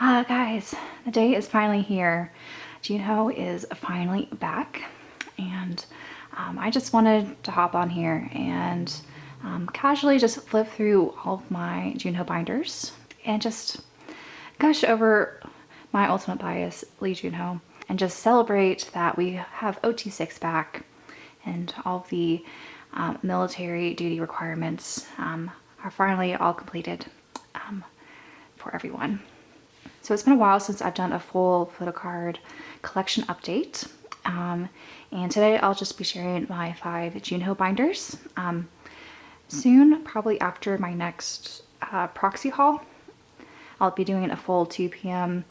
Guys, the day is finally here. Junho is finally back, and I just wanted to hop on here and casually just flip through all of my Junho binders and just gush over my ultimate bias, Lee Junho, and just celebrate that we have OT6 back and all of the military duty requirements are finally all completed for everyone. So it's been a while since I've done a full Photocard collection update. And today I'll just be sharing my 5 Junho binders. Soon, probably after my next proxy haul, I'll be doing a full 2 p.m.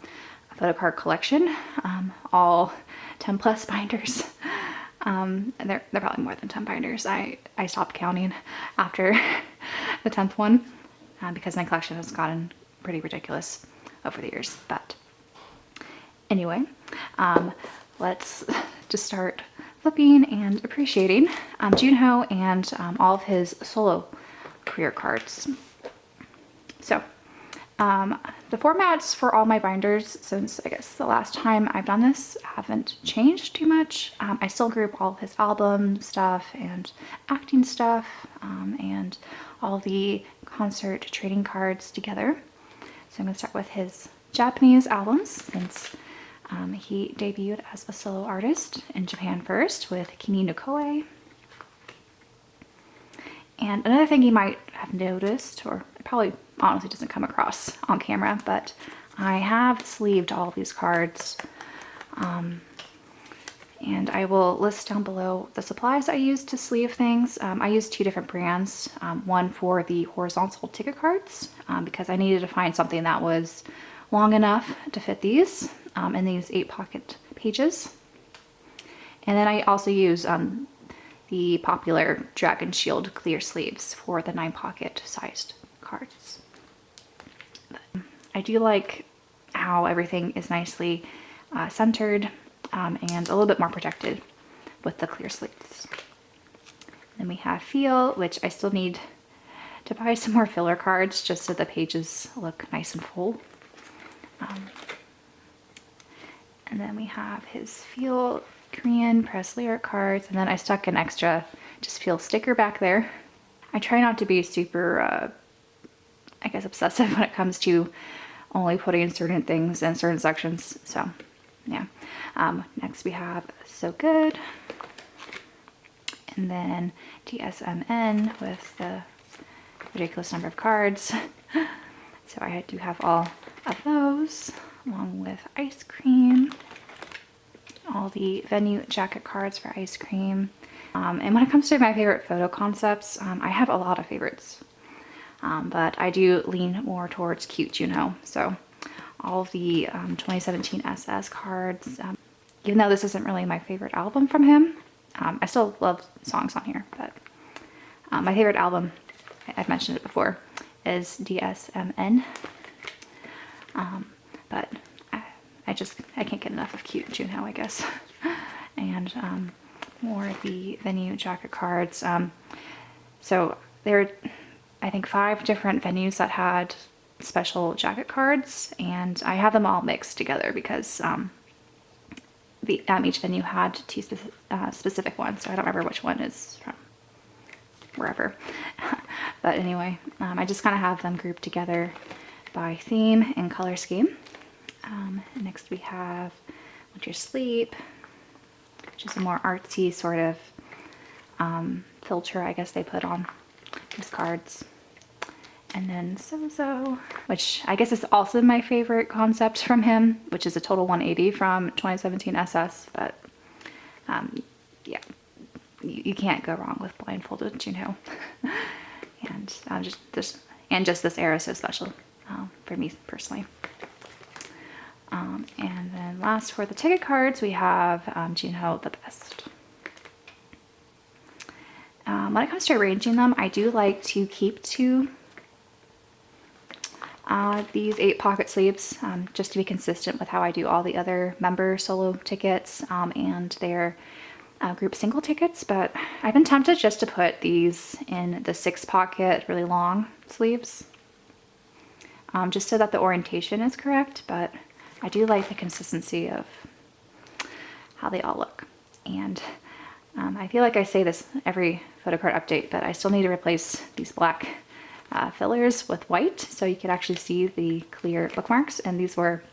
Photocard collection, all 10 plus binders. They're probably more than 10 binders. I stopped counting after the 10th one because my collection has gotten pretty ridiculous over the years. But anyway, let's just start flipping and appreciating Junho and all of his solo career cards. So the formats for all my binders since I guess the last time I've done this haven't changed too much. I still group all of his album stuff and acting stuff and all the concert trading cards together. So I'm going to start with his Japanese albums since he debuted as a solo artist in Japan first with Kimi no Koe. And another thing you might have noticed, or it probably honestly doesn't come across on camera, but I have sleeved all of these cards. And I will list down below the supplies I use to sleeve things. I use 2 different brands, one for the horizontal ticket cards because I needed to find something that was long enough to fit these in these 8-pocket pages. And then I also use the popular Dragon Shield clear sleeves for the 9-pocket sized cards. But I do like how everything is nicely centered and a little bit more protected with the clear sleeves. Then we have Feel, which I still need to buy some more filler cards just so the pages look nice and full. And then we have his Feel Korean press lyric cards, and then I stuck an extra just Feel sticker back there. I try not to be super, I guess, obsessive when it comes to only putting certain things in certain sections, so yeah. Next we have So Good, and then DSMN with the ridiculous number of cards. So I do have all of those, along with Ice Cream, all the venue jacket cards for Ice Cream. And when it comes to my favorite photo concepts, I have a lot of favorites, but I do lean more towards cute Junho. So all of the 2017 SS cards, even though this isn't really my favorite album from him, I still love songs on here, but my favorite album, I've mentioned it before, is DSMN. But I can't get enough of cute Junho, I guess. And more of the venue jacket cards. So there are, I think, 5 different venues that had special jacket cards, and I have them all mixed together because each venue had 2 specific ones, so I don't remember which one is from wherever. But anyway, I just kind of have them grouped together by theme and color scheme. Next we have Winter Sleep, which is a more artsy sort of filter, I guess they put on these cards. And then So, which I guess is also my favorite concept from him, which is a total 180 from 2017 SS, but yeah, you can't go wrong with blindfolded Junho. And just this era is so special for me personally. And then last for the ticket cards, we have Junho the Best. When it comes to arranging them, I do like to keep to these 8-pocket sleeves just to be consistent with how I do all the other member solo tickets and their group single tickets, but I've been tempted just to put these in the 6-pocket really long sleeves. just so that the orientation is correct, but I do like the consistency of how they all look. And I feel like I say this every Photocard update, but I still need to replace these black fillers with white so you could actually see the clear bookmarks. And these were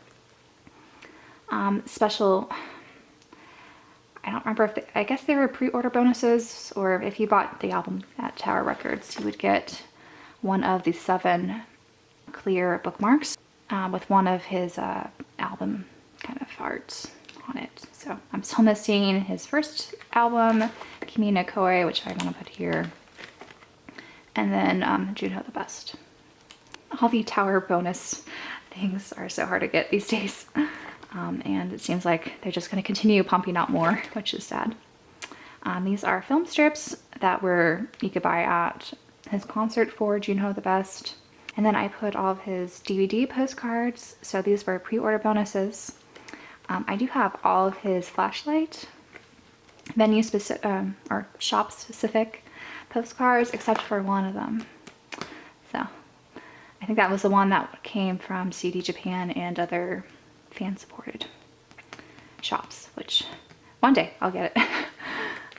special, I don't remember if I guess they were pre-order bonuses, or if you bought the album at Tower Records, you would get one of the 7 clear bookmarks with one of his album kind of arts on it. So I'm still missing his first album, Kimi no Koe, which I want to put here, and then Junho the Best. All the Tower bonus things are so hard to get these days. And it seems like they're just going to continue pumping out more, which is sad. These are film strips that you could buy at his concert for Junho the Best. And then I put all of his DVD postcards. So these were pre-order bonuses. I do have all of his flashlight venue specific or shop specific postcards, except for one of them. So I think that was the one that came from CD Japan and other fan supported shops, which one day I'll get it.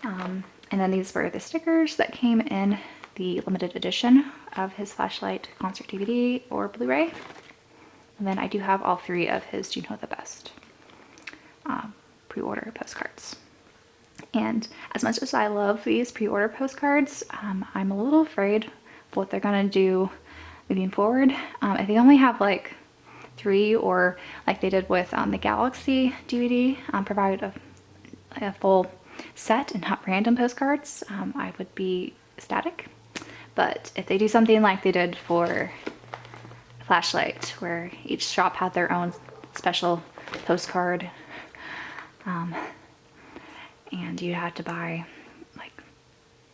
And then these were the stickers that came in the limited edition of his flashlight concert DVD or Blu-ray. And then I do have all 3 of his Junho the Best pre-order postcards. And as much as I love these pre-order postcards, I'm a little afraid of what they're gonna do moving forward. If they only have like 3, or like they did with the Galaxy DVD, provided a full set and not random postcards, I would be ecstatic. But if they do something like they did for Flashlight, where each shop had their own special postcard, and you had to buy like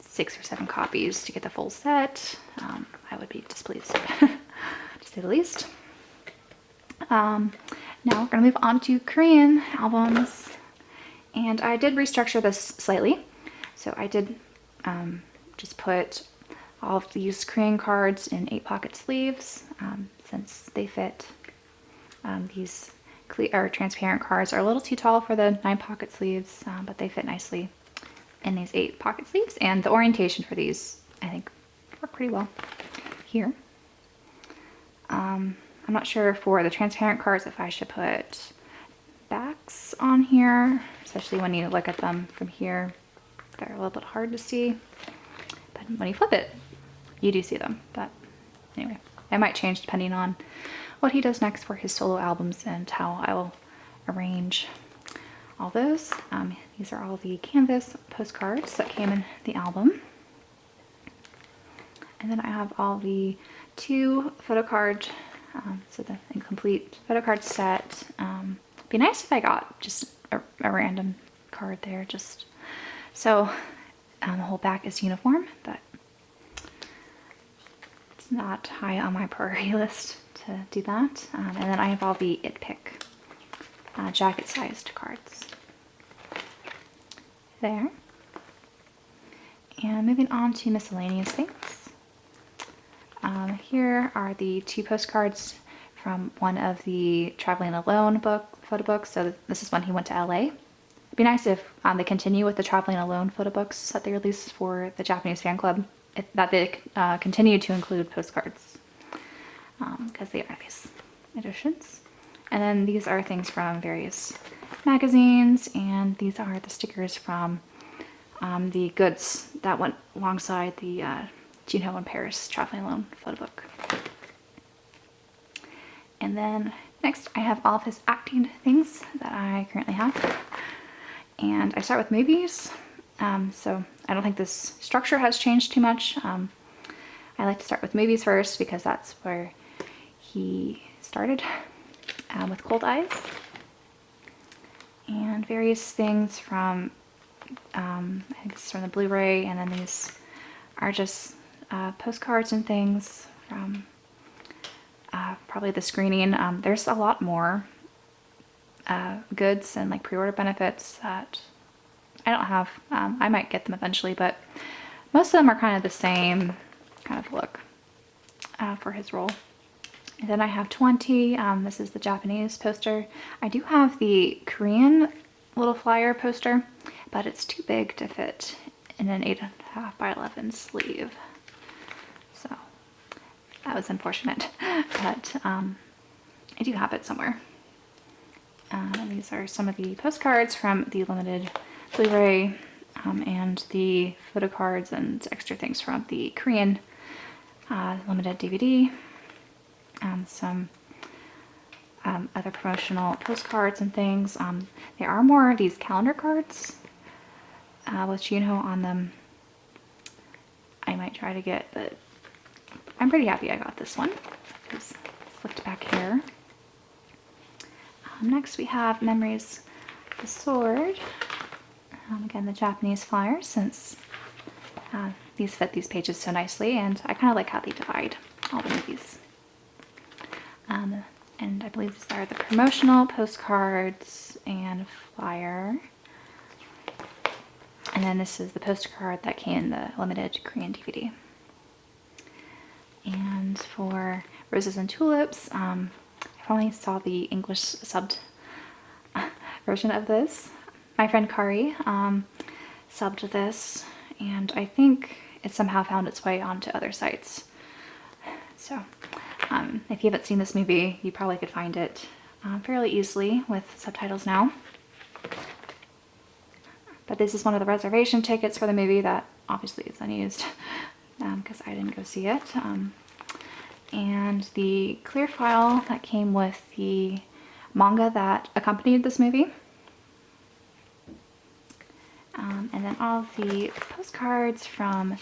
6 or 7 copies to get the full set, I would be displeased, to say the least. Now we're gonna move on to Korean albums, and I did restructure this slightly. So I did just put all of these Korean cards in 8-pocket sleeves, since they fit. These clear or transparent cards are a little too tall for the 9-pocket sleeves, but they fit nicely in these 8-pocket sleeves, and the orientation for these I think work pretty well here. I'm not sure for the transparent cards if I should put backs on here, especially when you look at them from here. They're a little bit hard to see, but when you flip it, you do see them. But anyway, I might change depending on what he does next for his solo albums and how I will arrange all those. These are all the canvas postcards that came in the album. And then I have all the 2 Photocard, so the incomplete Photocard set. Be nice if I got just a random card there, just so the whole back is uniform, but it's not high on my priority list to do that. And then I have all the It Pick jacket-sized cards there. And moving on to miscellaneous things. Here are the 2 postcards from one of the Traveling Alone photo books. So this is when he went to LA. It'd be nice if they continue with the Traveling Alone photo books that they released for the Japanese fan club, that they continue to include postcards, because they are nice editions. And then these are things from various magazines, and these are the stickers from the goods that went alongside the Junho in Paris Traveling Alone photo book. And then next I have all of his acting things that I currently have. And I start with movies. So I don't think this structure has changed too much. I like to start with movies first because that's where he started, with Cold Eyes. And various things from, I think this is from the Blu-ray, and then these are just postcards and things from probably the screening. There's a lot more goods and like pre-order benefits that I don't have. I might get them eventually, but most of them are kind of the same kind of look for his role. And then I have 20. This is the Japanese poster. I do have the Korean little flyer poster, but it's too big to fit in an 8.5 by 11 sleeve. So that was unfortunate, but I do have it somewhere. These are some of the postcards from the limited Blu-ray and the photo cards and extra things from the Korean limited DVD. Some other promotional postcards and things. There are more of these calendar cards with Junho on them. I might try to get, but I'm pretty happy I got this one. It's flipped back here. Next we have Memories of the Sword. Again, the Japanese flyers, since these fit these pages so nicely, and I kind of like how they divide all the movies. And I believe these are the promotional postcards and flyer. And then this is the postcard that came in the limited Korean DVD. And for Roses and Tulips, I finally saw the English subbed version of this. My friend Kari subbed this, and I think it somehow found its way onto other sites. So if you haven't seen this movie, you probably could find it fairly easily with subtitles now. But this is one of the reservation tickets for the movie that obviously is unused because I didn't go see it. And the clear file that came with the manga that accompanied this movie. And then all of the postcards from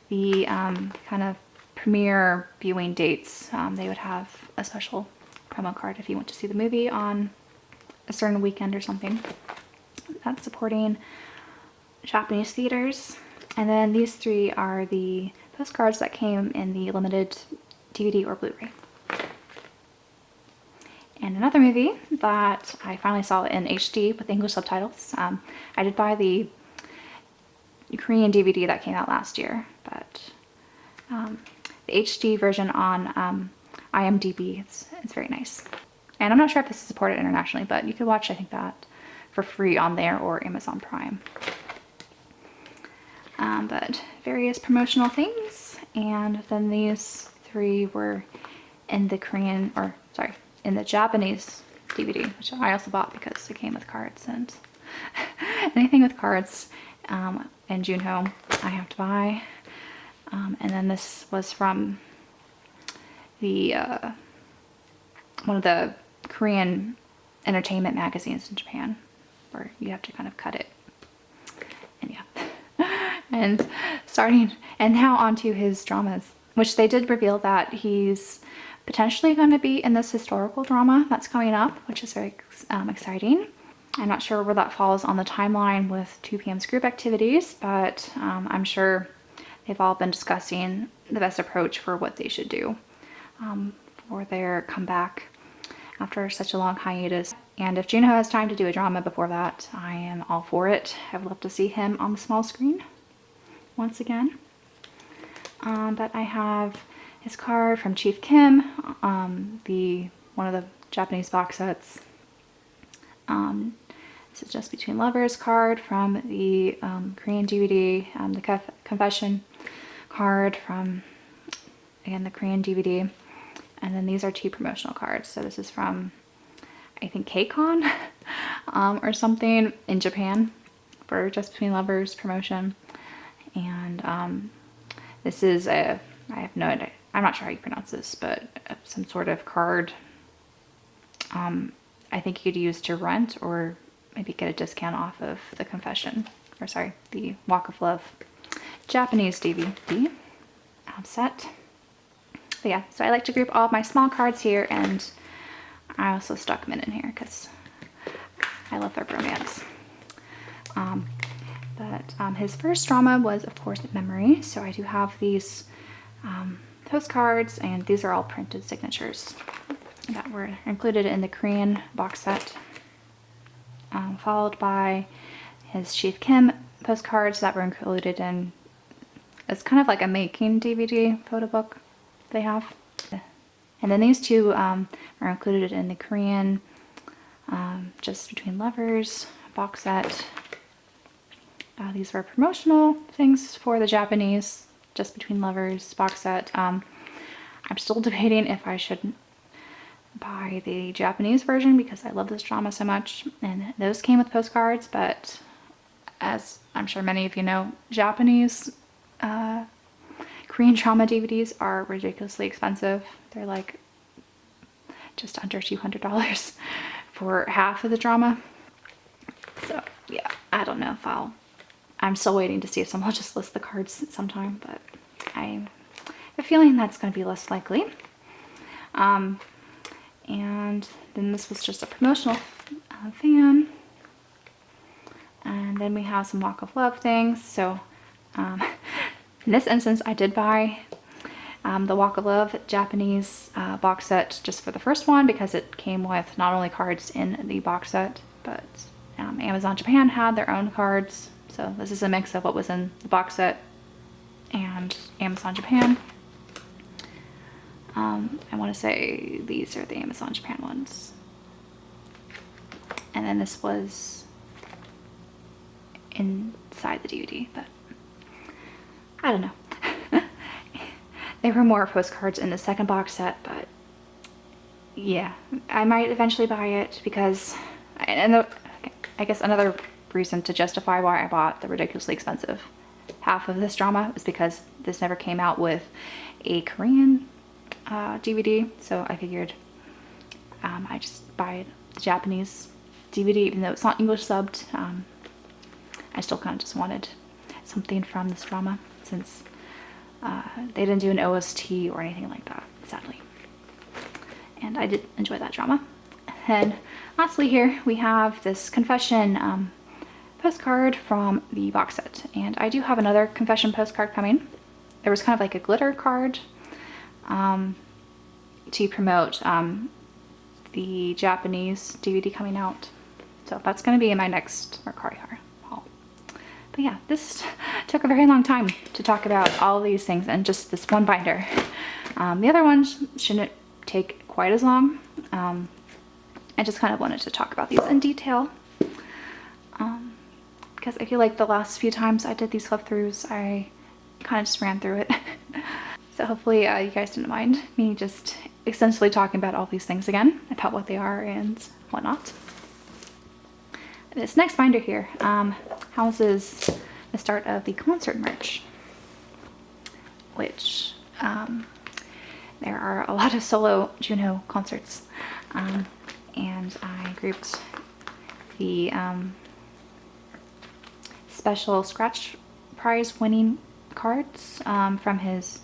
the kind of premiere viewing dates. They would have a special promo card if you went to see the movie on a certain weekend or something. That's supporting Japanese theaters. And then these three are the postcards that came in the limited DVD or Blu-ray. And another movie that I finally saw in HD with English subtitles. I did buy the Korean DVD that came out last year, but the HD version on IMDb, it's very nice. And I'm not sure if this is supported internationally, but you could watch, I think, that for free on there or Amazon Prime. But various promotional things, and then these three were in the Korean, or sorry, in the Japanese DVD, which I also bought because it came with cards, and anything with cards and Junho I have to buy. And then this was from the one of the Korean entertainment magazines in Japan, where you have to kind of cut it. And yeah. And now onto his dramas, which they did reveal that he's potentially going to be in this historical drama that's coming up, which is very exciting. I'm not sure where that falls on the timeline with 2 PM's group activities, but I'm sure they've all been discussing the best approach for what they should do for their comeback after such a long hiatus. And if Junho has time to do a drama before that, I am all for it. I would love to see him on the small screen once again. But I have his card from Chief Kim, one of the Japanese box sets. This is Just Between Lovers card from the Korean DVD, the Confession card from, again, the Korean DVD. And then these are 2 promotional cards. So this is from, I think, KCON or something in Japan for Just Between Lovers promotion. And this is I have no idea, I'm not sure how you pronounce this, but some sort of card I think you could use to rent or maybe get a discount off of the Confession, or sorry, the Walk of Love Japanese DVD set. But yeah, so I like to group all of my small cards here, and I also stuck them in here because I love their bromance. But his first drama was, of course, Memory. So I do have these postcards, and these are all printed signatures that were included in the Korean box set, followed by his Chief Kim postcards that were included in, it's kind of like a making DVD photo book they have. And then these two are included in the Korean Just Between Lovers box set. These were promotional things for the Japanese Just Between Lovers box set. I'm still debating if I should buy the Japanese version because I love this drama so much, and those came with postcards, but as I'm sure many of you know, Japanese Korean drama DVDs are ridiculously expensive. They're like just under $200 for half of the drama. So yeah, I don't know if I'm still waiting to see if someone will just list the cards sometime, but I have a feeling that's going to be less likely. And then this was just a promotional fan. And then we have some Walk of Love things. So in this instance, I did buy the Walk of Love Japanese box set just for the first one because it came with not only cards in the box set, but Amazon Japan had their own cards. So this is a mix of what was in the box set and Amazon Japan. I want to say these are the Amazon Japan ones. And then this was inside the DVD, but I don't know. There were more postcards in the second box set, but yeah, I might eventually buy it because, and I guess another reason to justify why I bought the ridiculously expensive half of this drama is because this never came out with a Korean DVD, so I figured I just buy the Japanese DVD, even though it's not English subbed. I still kind of just wanted something from this drama since they didn't do an OST or anything like that, sadly. And I did enjoy that drama. And lastly here we have this confession postcard from the box set. And I do have another confession postcard coming. There was kind of like a glitter card to promote the Japanese DVD coming out. So that's going to be in my next Mercari haul. But yeah, this took a very long time to talk about all these things and just this one binder. The other ones shouldn't take quite as long. I just kind of wanted to talk about these in detail. Because I feel like the last few times I did these flip throughs, I kind of just ran through it. So hopefully you guys didn't mind me just extensively talking about all these things again, about what they are and whatnot. This next binder here houses the start of the concert merch, which there are a lot of solo Junho concerts, and I grouped the special scratch prize winning cards from his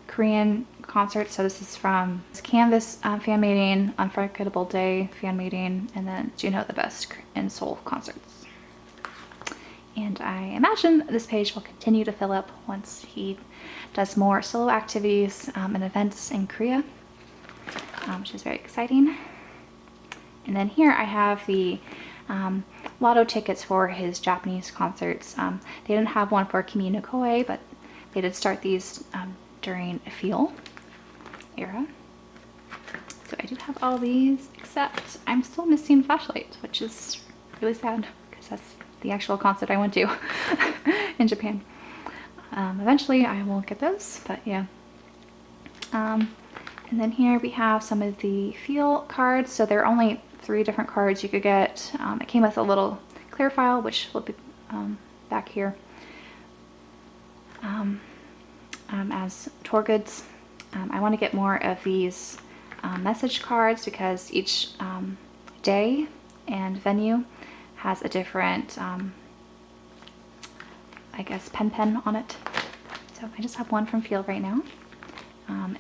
Korean concert. So this is from his Canvas fan meeting, Unforgettable Day fan meeting, and then Junho the Best in Seoul concerts. And I imagine this page will continue to fill up once he does more solo activities and events in Korea, which is very exciting. And then here I have the lotto tickets for his Japanese concerts. They didn't have one for Kimi no Koe, but they did start these during Feel era. So I do have all these, except I'm still missing Flashlight, which is really sad because that's the actual concert I went to in Japan. Eventually I will get those, but yeah. And then here we have some of the Feel cards. So there are only 3 different cards you could get. It came with a little clear file, which will be back here as tour goods. I want to get more of these message cards because each day and venue has a different, I guess, pen on it. So I just have one from Feel right now.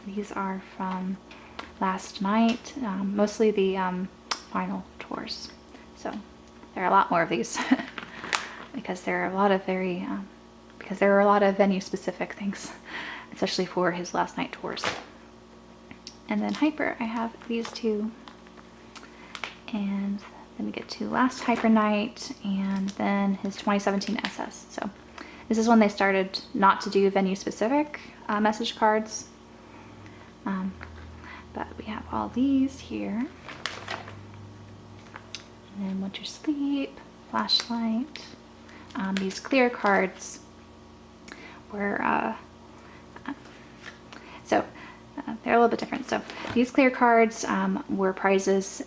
These are from last night, mostly the final tours. So there are a lot more of these because there are a lot of because there are a lot of venue specific things, especially for his last night tours. And then Hyper, I have these 2. And then we get to last Hyper night and then his 2017 SS. So this is when they started not to do venue specific message cards. But we have all these here. And then winter sleep, flashlight. These clear cards were, they're a little bit different. So these clear cards were prizes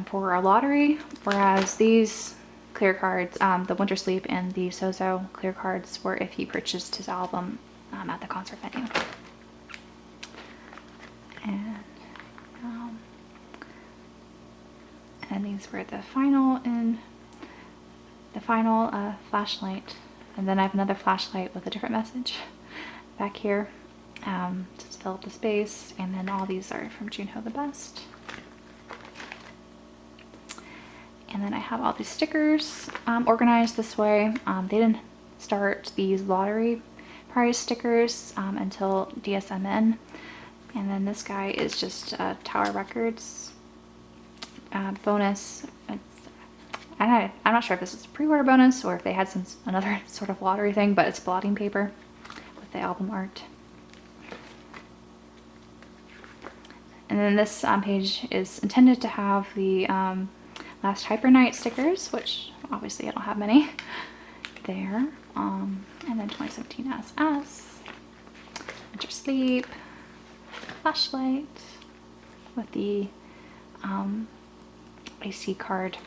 for a lottery, whereas these clear cards, the winter sleep and the Sozo clear cards, were if he purchased his album at the concert venue. And these were the final flashlight. And then I have another flashlight with a different message back here to fill up the space. And then all these are from Junho the Best. And then I have all these stickers organized this way. They didn't start these lottery prize stickers until DSMN. And then this guy is just Tower Records bonus. I'm not sure if this is a pre-order bonus or if they had another sort of lottery thing, but it's blotting paper with the album art. And then this page is intended to have the Last Hyper Night stickers, which obviously I don't have many there. And then 2017 SS, Winter Sleep, flashlight with the AC card,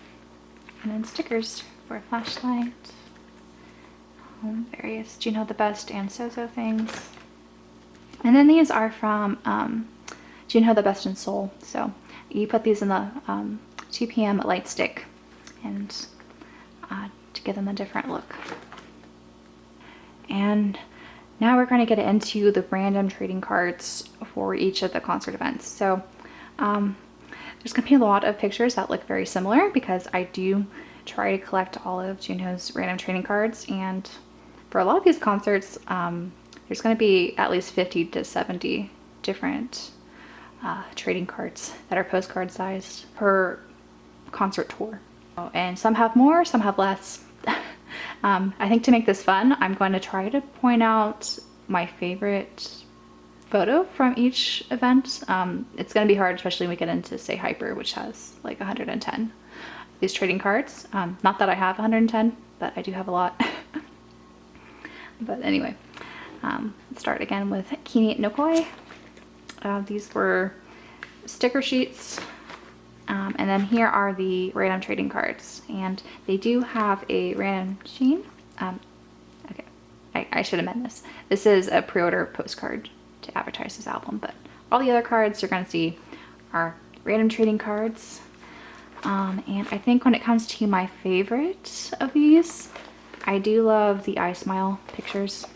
and then stickers for a flashlight, various Junho the Best and Sozo things. And then these are from Junho the Best in Seoul. So you put these in the 2 PM light stick and to give them a different look. And now we're going to get into the random trading cards for each of the concert events. So there's going to be a lot of pictures that look very similar because I do try to collect all of Junho's random trading cards. And for a lot of these concerts, there's going to be at least 50 to 70 different trading cards that are postcard sized per concert tour. And some have more, some have less. I think to make this fun, I'm going to try to point out my favorite photo from each event. It's going to be hard, especially when we get into, say, Hyper, which has like 110 these trading cards. Not that I have 110, but I do have a lot. But anyway, let's start again with Kini Nokoi. These were sticker sheets. And then here are the random trading cards, and they do have a random sheen. Okay, I should amend this. This is a pre-order postcard to advertise this album, but all the other cards you're going to see are random trading cards. And I think when it comes to my favorite of these, I do love the I Smile pictures.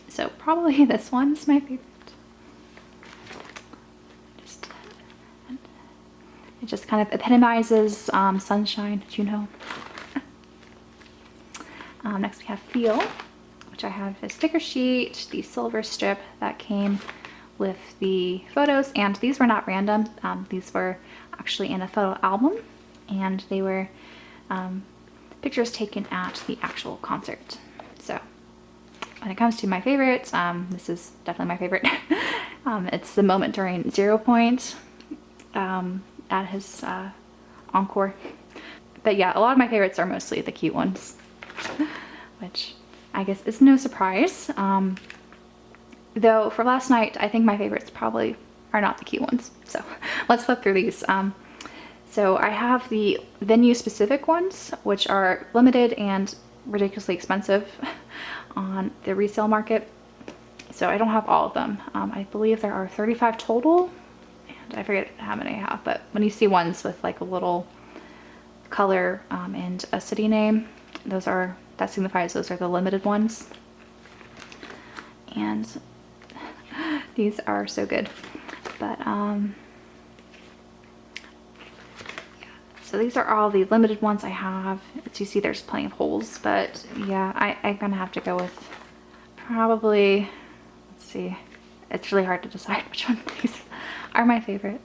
So probably this one's my favorite. It just kind of epitomizes sunshine, Junho. Next we have Feel, which I have a sticker sheet, the silver strip that came with the photos, and these were not random. These were actually in a photo album, and they were pictures taken at the actual concert. So when it comes to my favorites, this is definitely my favorite. It's the moment during 0 Point. At his encore. But yeah, a lot of my favorites are mostly the cute ones, which I guess is no surprise. Though for last night, I think my favorites probably are not the cute ones. So let's flip through these. So I have the venue specific ones, which are limited and ridiculously expensive on the resale market. So I don't have all of them. I believe there are 35 total. I forget how many I have, but when you see ones with like a little color and a city name, that signifies those are the limited ones. And these are so good. But yeah. So these are all the limited ones I have. As you see, there's plenty of holes, but yeah, I'm gonna have to go with probably, let's see, it's really hard to decide which one of these are my favorite.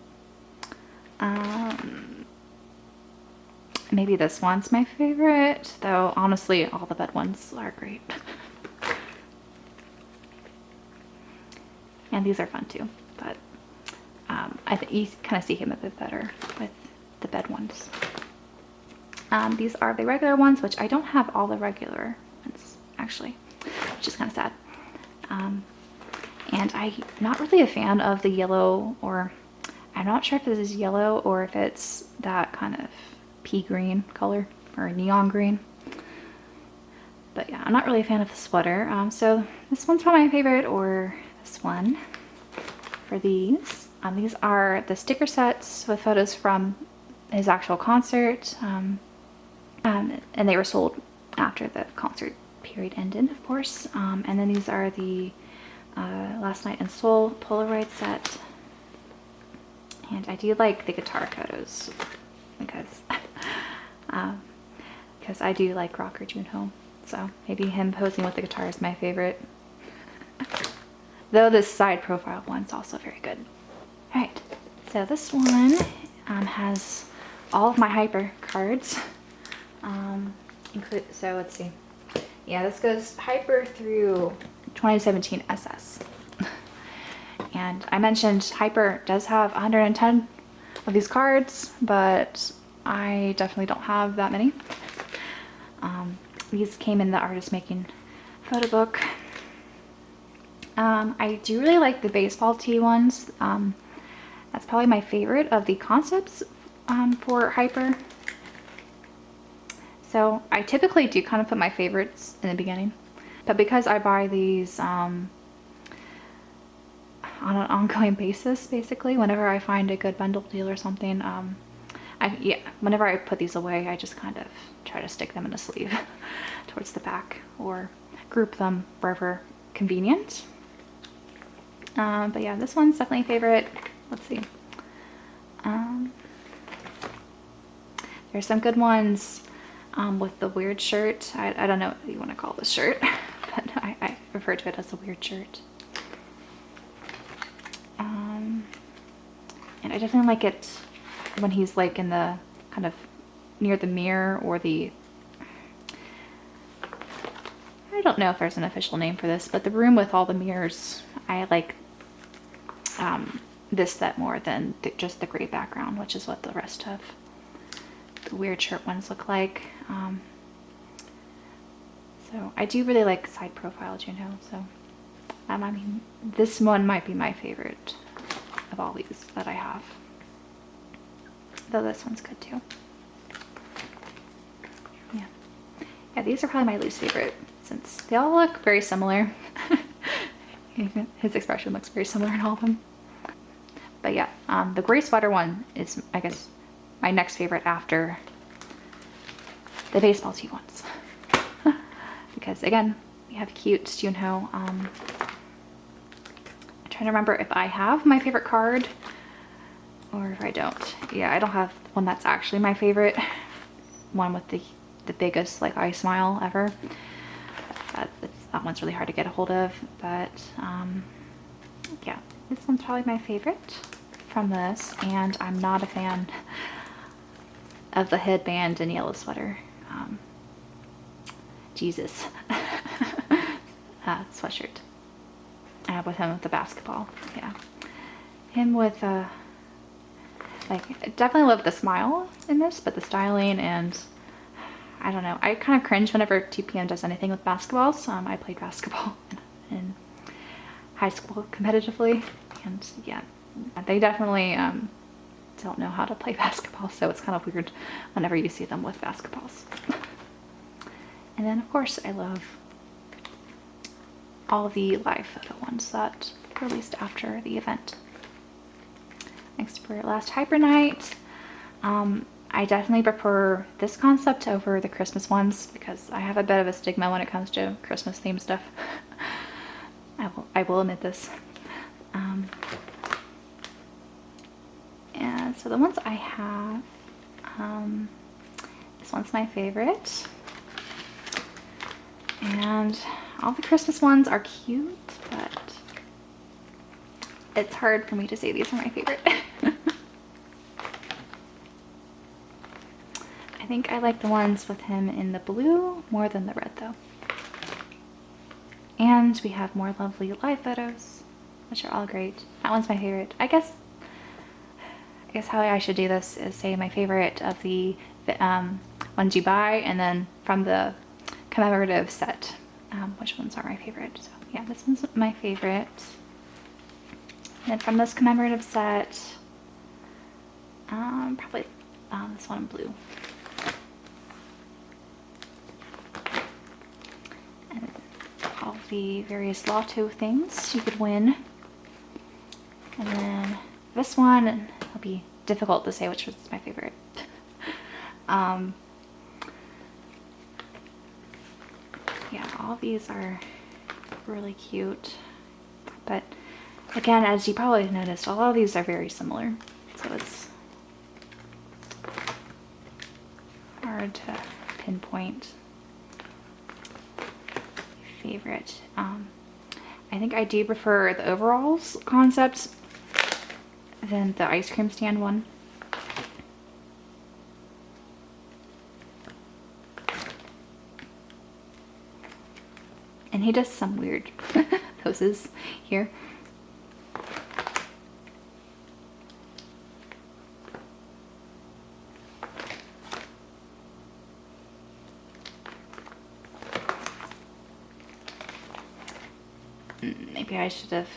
Maybe this one's my favorite, though honestly all the bed ones are great. And these are fun too, but I think you kind of see him a bit better with the bed ones. These are the regular ones, which I don't have all the regular ones actually, which is kind of sad. And I'm not really a fan of the yellow, or I'm not sure if this is yellow or if it's that kind of pea green color or neon green. But yeah, I'm not really a fan of the sweater. So this one's probably my favorite, or this one for these. These are the sticker sets with photos from his actual concert. And they were sold after the concert period ended, of course. And then these are the Last Night in Seoul Polaroid set. And I do like the guitar photos because I do like rocker Junho. So maybe him posing with the guitar is my favorite. Though this side profile one's also very good. Alright, so this one has all of my hyper cards. So let's see. Yeah, this goes hyper through 2017 SS. And I mentioned hyper does have 110 of these cards, but I definitely don't have that many. These came in the artist making photo book. I do really like the baseball tee ones. That's probably my favorite of the concepts for hyper. So I typically do kind of put my favorites in the beginning, but because I buy these on an ongoing basis, basically, whenever I find a good bundle deal or something, whenever I put these away, I just kind of try to stick them in a sleeve towards the back or group them wherever convenient. But yeah, this one's definitely a favorite. Let's see. There's some good ones with the weird shirt. I don't know what you want to call this shirt, but I refer to it as a weird shirt. And I definitely like it when he's like in the kind of near the mirror, or the, I don't know if there's an official name for this, but the room with all the mirrors. I like this set more than just the gray background, which is what the rest of the weird shirt ones look like. So I do really like side profile Junho. So I mean, this one might be my favorite of all these that I have. Though this one's good too. Yeah. Yeah, these are probably my least favorite since they all look very similar. His expression looks very similar in all of them. But yeah, the gray sweater one is, I guess, my next favorite after the baseball tee ones. Because again, we have cute Junho. I'm trying to remember if I have my favorite card or if I don't. Yeah, I don't have one that's actually my favorite. One with the biggest like eye smile ever. That one's really hard to get a hold of. But yeah, this one's probably my favorite from this. And I'm not a fan of the headband and yellow sweater. Jesus. Sweatshirt. With him with the basketball. Yeah. Him with like, I definitely love the smile in this, but the styling, and I don't know. I kind of cringe whenever 2PM does anything with basketballs. I played basketball in high school competitively, and yeah, they definitely don't know how to play basketball, so it's kind of weird whenever you see them with basketballs. And then of course I love all the live photo ones that were released after the event. Next, for last Hyper Night, I definitely prefer this concept over the Christmas ones because I have a bit of a stigma when it comes to Christmas themed stuff. I will admit this. And so the ones I have, this one's my favorite. And all the Christmas ones are cute, but it's hard for me to say these are my favorite. I think I like the ones with him in the blue more than the red though. And we have more lovely live photos, which are all great. That one's my favorite. I guess I guess how I should do this is say my favorite of the ones you buy, and then from the commemorative set, which ones are my favorite. So yeah, this one's my favorite. And then from this commemorative set, probably this one in blue. And all the various lotto things you could win. And then this one, it'll be difficult to say which was my favorite. Yeah, all these are really cute. But again, as you probably noticed, all of these are very similar. So it's hard to pinpoint favorite. I think I do prefer the overalls concept than the ice cream stand one. And he does some weird poses here. Maybe I should have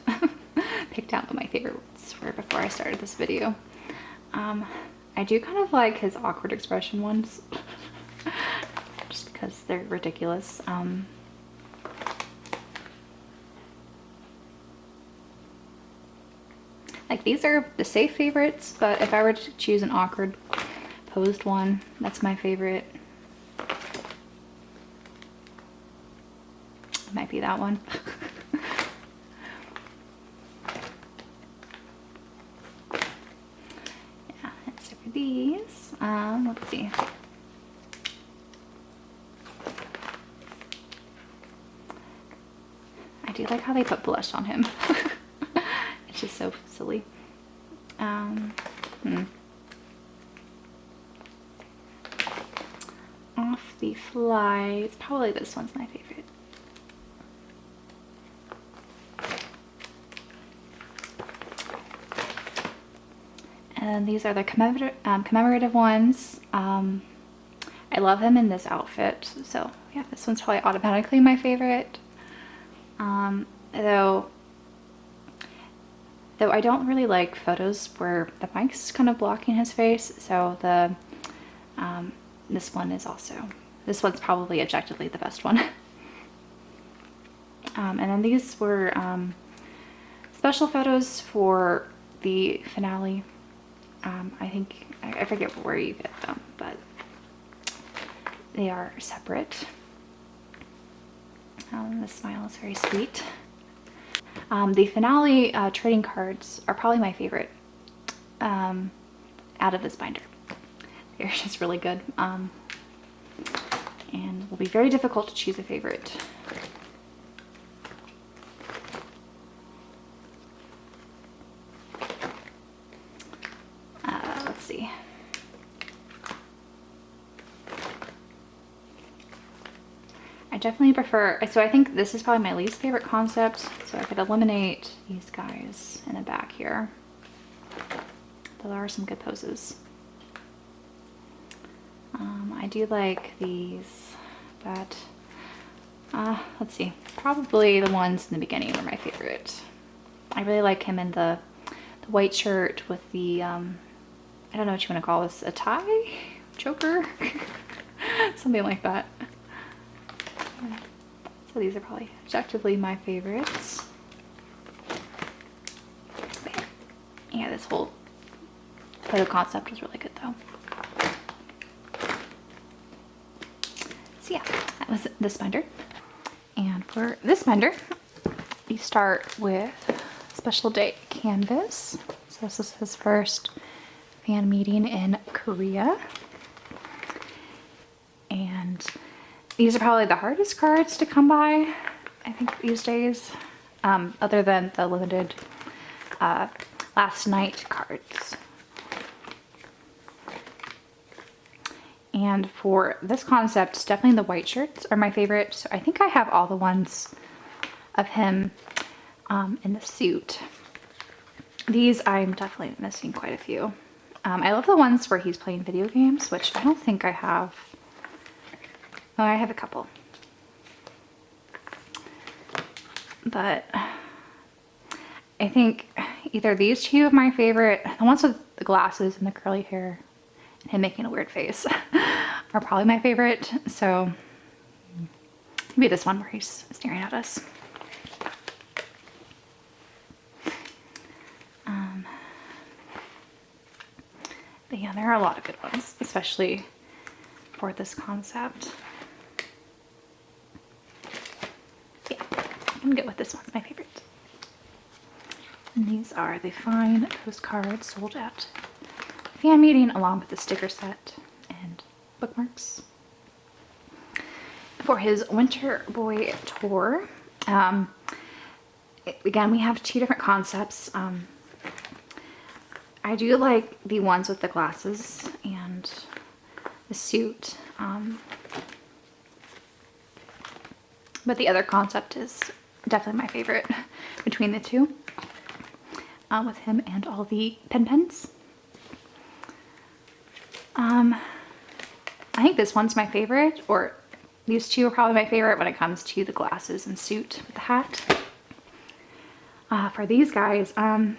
picked out what my favorites were before I started this video. I do kind of like his awkward expression ones, just because they're ridiculous. Like, these are the safe favorites, but if I were to choose an awkward posed one, that's my favorite. It might be that one. Yeah, except for these. Let's see. I do like how they put blush on him. It's just so silly. Off the fly, probably this one's my favorite. And these are the commemorative ones. I love him in this outfit, so yeah, this one's probably automatically my favorite. Though I don't really like photos where the mic's kind of blocking his face, so the this one's probably objectively the best one. And then these were special photos for the finale. I think, I forget where you get them, but they are separate. The smile is very sweet. The finale trading cards are probably my favorite out of this binder. They're just really good, and will be very difficult to choose a favorite. Let's see. I definitely prefer, so I think this is probably my least favorite concept, so I could eliminate these guys in the back here. There are some good poses. I do like these, but let's see, probably the ones in the beginning were my favorite. I really like him in the white shirt with the, I don't know what you want to call this, a tie? Choker? Something like that. So these are probably objectively my favorites. Yeah, this whole photo concept was really good though. So yeah, that was this binder. And for this binder, we start with Special Day Canvas. So this is his first fan meeting in Korea. And these are probably the hardest cards to come by, I think, these days, other than the limited last night cards. And for this concept, definitely the white shirts are my favorite. So I think I have all the ones of him in the suit. These I'm definitely missing quite a few. I love the ones where he's playing video games, which I don't think I have. Oh, I have a couple. But I think either these two are my favorite. The ones with the glasses and the curly hair and him making a weird face are probably my favorite. So maybe this one where he's staring at us. But yeah, there are a lot of good ones, especially for this concept. Yeah, I'm good with this one. It's my favorite. And these are the fine postcards sold at fan meeting, along with the sticker set and bookmarks. For his Winter Boy tour, again, we have two different concepts. I do like the ones with the glasses and the suit, but the other concept is definitely my favorite between the two, with him and all the pens. I think this one's my favorite, or these two are probably my favorite when it comes to the glasses and suit with the hat. For these guys, I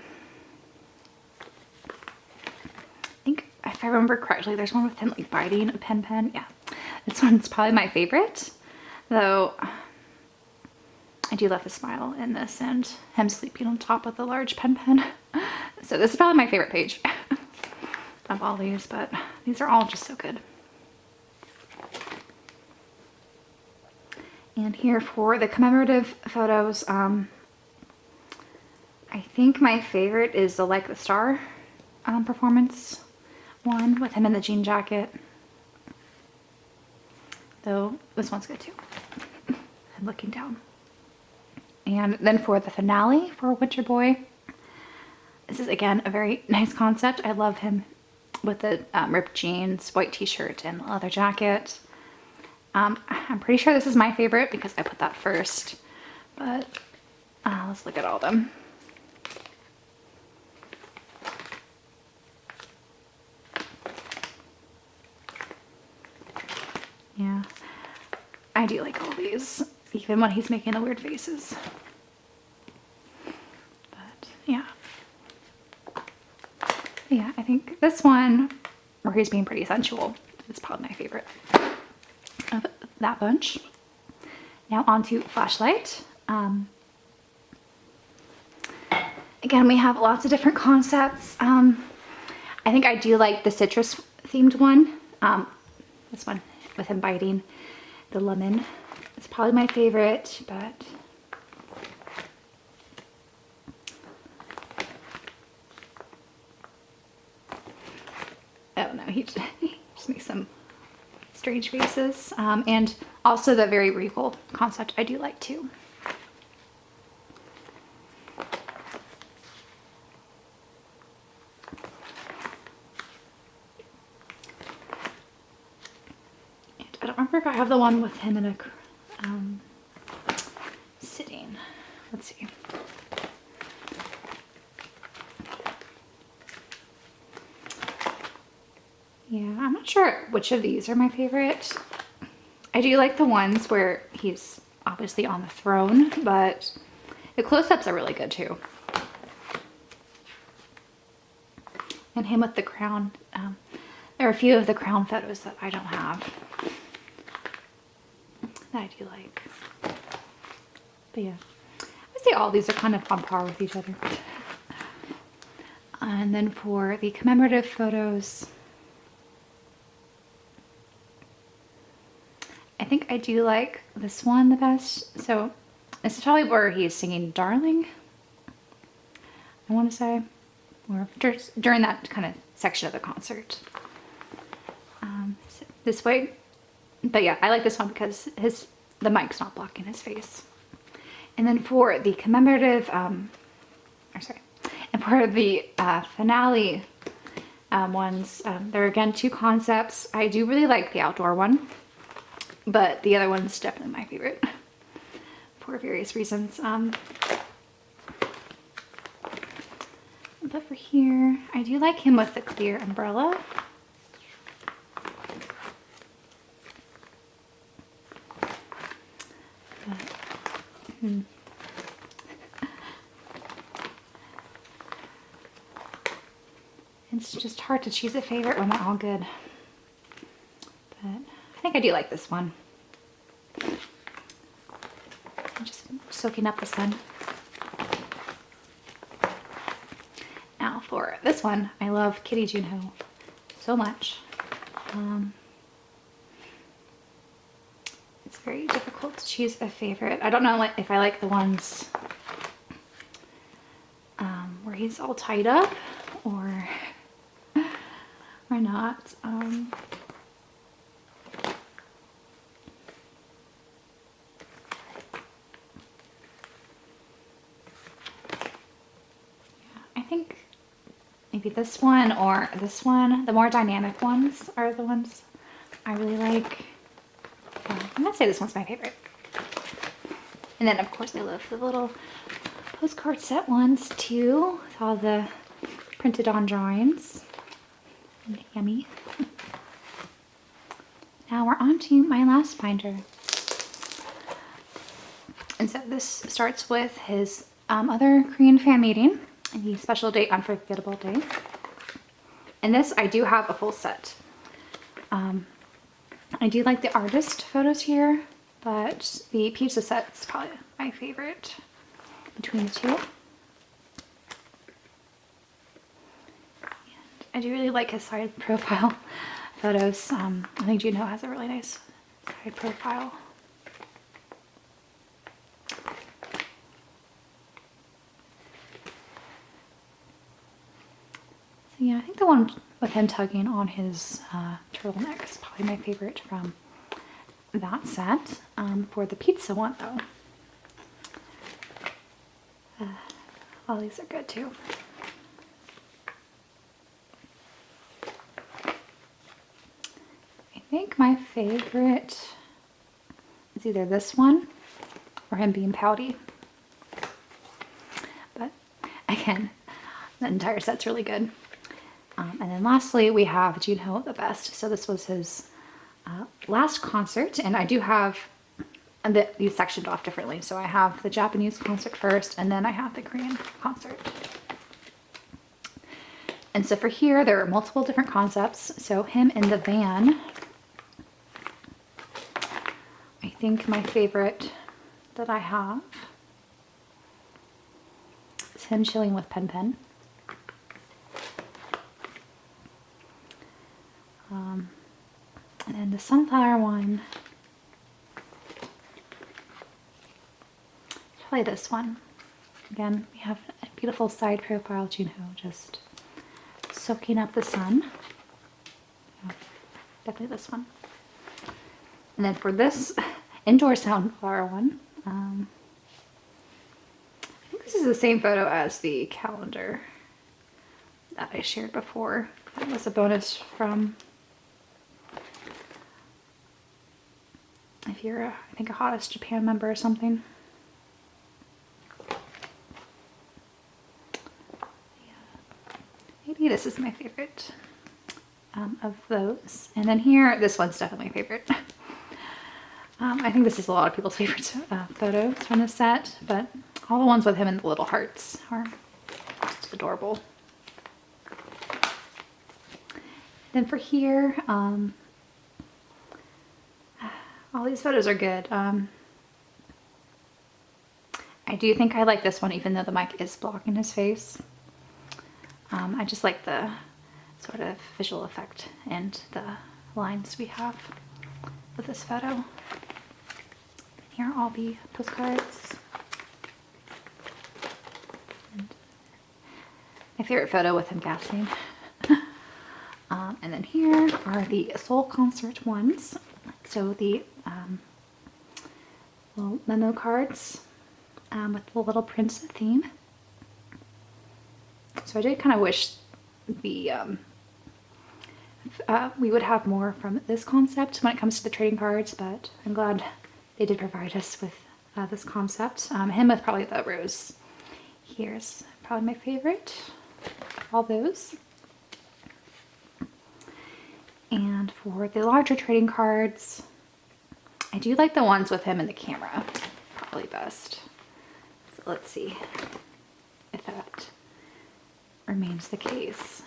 think if I remember correctly, there's one with him like biting a pen. Yeah, this one's probably my favorite, though I do love the smile in this and him sleeping on top of the large pen. So this is probably my favorite page of all these, but these are all just so good. And here for the commemorative photos, I think my favorite is the Like the Star performance one with him in the jean jacket. Though this one's good too. I'm looking down. And then for the finale for Winter Boy, this is again a very nice concept. I love him with the ripped jeans, white t-shirt, and leather jacket. I'm pretty sure this is my favorite because I put that first, but let's look at all of them. Yeah, I do like all these, even when he's making the weird faces. But yeah. Yeah, I think this one, where he's being pretty sensual, is probably my favorite of that bunch. Now on to Flashlight. Again, we have lots of different concepts. I think I do like the citrus themed one. This one with him biting the lemon. It's probably my favorite, but I don't know, he just makes some strange faces. And also the very regal concept I do like too. And I don't remember if I have the one with him in a sitting. Let's see. Yeah, I'm not sure which of these are my favorite. I do like the ones where he's obviously on the throne, but the close-ups are really good too. And him with the crown. There are a few of the crown photos that I don't have that I do like. But yeah, I say all these are kind of on par with each other. And then for the commemorative photos, I think I do like this one the best. So this is probably where he's singing Darling, I want to say, or just during that kind of section of the concert. This way. But yeah, I like this one because the mic's not blocking his face. And then for the commemorative, and for the finale ones, there are again two concepts. I do really like the outdoor one, but the other one's definitely my favorite for various reasons. But But for here, I do like him with the clear umbrella. But, it's just hard to choose a favorite when they're all good. But I think I do like this one. I'm just soaking up the sun. Now for this one, I love Kitty Junho so much. It's very difficult to choose a favorite. I don't know if I like the ones where he's all tied up or not. I think maybe this one or this one. The more dynamic ones are the ones I really like. I'm gonna say this one's my favorite. And then of course I love the little postcard set ones too, with all the printed on drawings. Yummy. Now we're on to my last binder. And so this starts with his other Korean fan meeting, the special date, unforgettable day. And this, I do have a full set. I do like the artist photos here, but the pizza set's probably my favorite between the two. And I do really like his side profile photos. I think Junho has a really nice side profile. So yeah, I think the one with him tugging on his turtleneck is probably my favorite from that set. For the pizza one though, all these are good too. I think my favorite is either this one or him being pouty. But again, the entire set's really good. And then lastly, we have Junho the Best. So this was his last concert, and I do have these sectioned off differently. So I have the Japanese concert first, and then I have the Korean concert. And so for here, there are multiple different concepts. So him in the van. I think my favorite that I have is him chilling with Pen Pen. And then the sunflower one, probably this one. Again, we have a beautiful side profile Junho just soaking up the sun. Yeah, definitely this one. And then for this indoor sunflower one, I think this is the same photo as the calendar that I shared before. That was a bonus from, if you're, I think, a Hottest Japan member or something. Yeah. Maybe this is my favorite of those. And then here, this one's definitely my favorite. I think this is a lot of people's favorite photos from the set, but all the ones with him and the little hearts are just adorable. Then for here, all these photos are good. I do think I like this one, even though the mic is blocking his face. I just like the sort of visual effect and the lines we have with this photo. Here are all the postcards. And my favorite photo with him gasping. And then here are the Seoul concert ones. So the little memo cards with the Little Prince theme. So I did kind of wish the we would have more from this concept when it comes to the trading cards, but I'm glad they did provide us with this concept. Him with probably the rose here is probably my favorite. all those. And for the larger trading cards, I do like the ones with him in the camera, probably best. So let's see if that remains the case.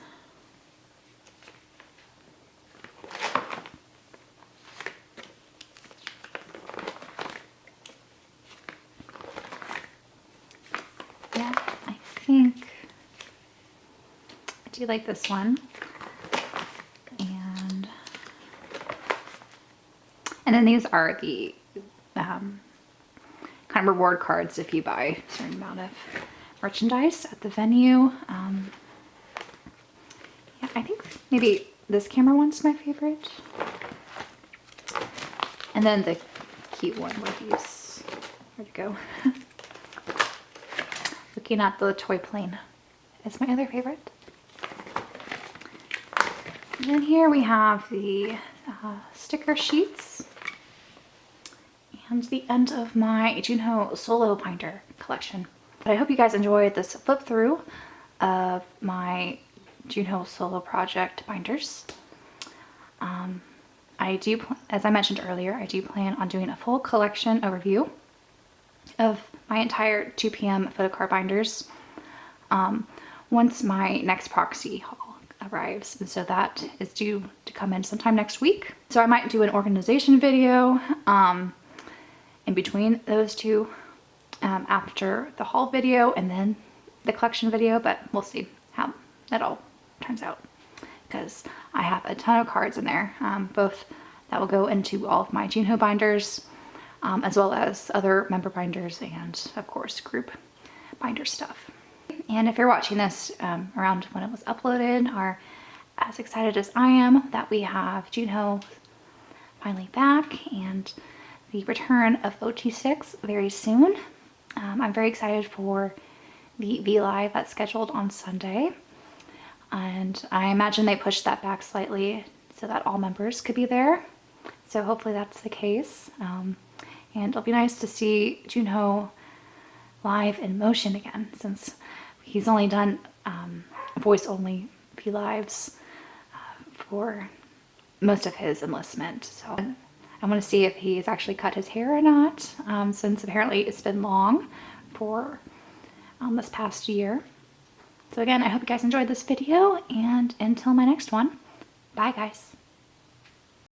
Yeah, I think I do like this one. And then these are the kind of reward cards if you buy a certain amount of merchandise at the venue. Yeah, I think maybe this camera one's my favorite. And then the cute one with these. Where'd it go? Looking at the toy plane is my other favorite. And then here we have the sticker sheets. And the end of my Junho solo binder collection. But I hope you guys enjoyed this flip through of my Junho solo project binders. As I mentioned earlier, I do plan on doing a full collection overview of my entire 2 p.m. Photocard binders once my next proxy haul arrives. And so that is due to come in sometime next week. So I might do an organization video in between those two after the haul video and then the collection video, but we'll see how that all turns out because I have a ton of cards in there, both that will go into all of my Junho binders as well as other member binders and of course group binder stuff. And if you're watching this around when it was uploaded, are as excited as I am that we have Junho finally back and the return of OT6 very soon. I'm very excited for the V Live that's scheduled on Sunday. And I imagine they pushed that back slightly so that all members could be there. So hopefully that's the case. And it'll be nice to see Junho live in motion again, since he's only done voice only V Lives for most of his enlistment. So I want to see if he's actually cut his hair or not, since apparently it's been long for this past year. So again, I hope you guys enjoyed this video, and until my next one, bye guys.